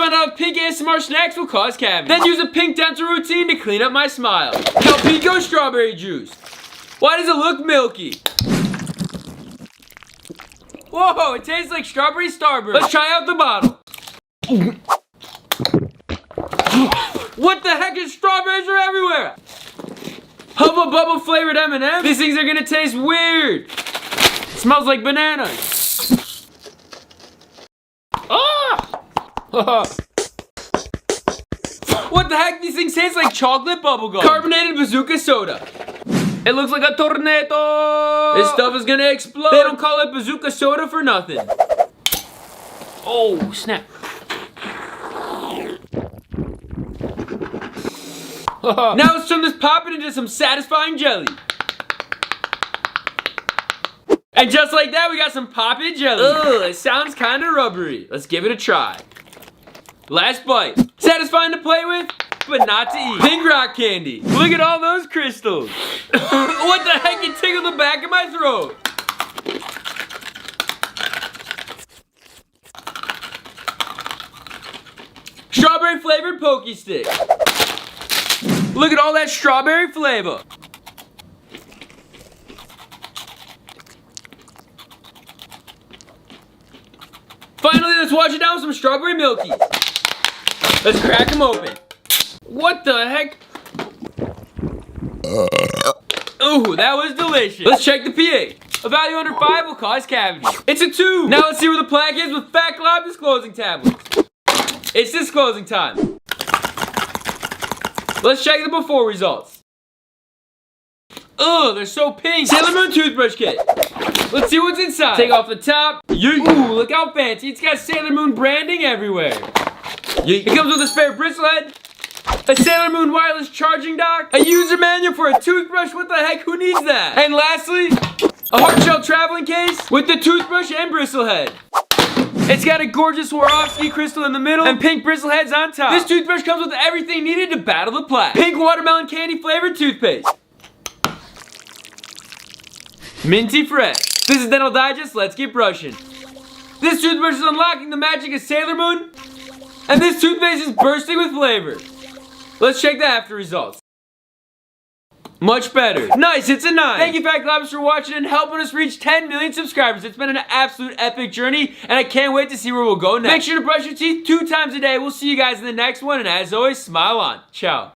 find out if pink ASMR snacks will cause cavities. Then use a pink dental routine to clean up my smile. Calpico strawberry juice. Why does it look milky? Whoa, it tastes like strawberry starburst. Let's try out the bottle. What the heck is strawberries are everywhere? Hubba Bubba flavored M&M's? These things are gonna taste weird. It smells like bananas. Ah! What the heck? These things taste like chocolate bubblegum. Carbonated bazooka soda. It looks like a tornado. This stuff is gonna explode. They don't call it bazooka soda for nothing. Oh, snap. Now let's turn this poppin' into some satisfying jelly. And just like that, we got some poppin' jelly. Ugh, it sounds kinda rubbery. Let's give it a try. Last bite. Satisfying to play with, but not to eat. Pink rock candy. Look at all those crystals. What the heck? It tickled the back of my throat. Strawberry flavored Pokey Stick. Look at all that strawberry flavor. Finally, let's wash it down with some strawberry milkies. Let's crack them open. What the heck? Ooh, that was delicious. Let's check the pH. A value under 5 will cause cavities. It's a 2. Now let's see where the plaque is with Fat Glob disclosing tablets. It's disclosing time. Let's check the before results. Ugh, they're so pink. Sailor Moon toothbrush kit. Let's see what's inside. Take off the top. Yeet. Ooh, look how fancy. It's got Sailor Moon branding everywhere. Yeet. It comes with a spare bristle head, a Sailor Moon wireless charging dock, a user manual for a toothbrush. What the heck? Who needs that? And lastly, a hard shell traveling case with the toothbrush and bristle head. It's got a gorgeous Swarovski crystal in the middle and pink bristle heads on top. This toothbrush comes with everything needed to battle the plaque. Pink watermelon candy flavored toothpaste. Minty fresh. This is Dental Digest. Let's keep brushing. This toothbrush is unlocking the magic of Sailor Moon. And this toothpaste is bursting with flavor. Let's check the after results. Much better. Nice, it's a 9. Thank you, Fat Globbers, for watching and helping us reach 10 million subscribers. It's been an absolute epic journey, and I can't wait to see where we'll go next. Make sure to brush your teeth 2 times a day. We'll see you guys in the next one, and as always, smile on. Ciao.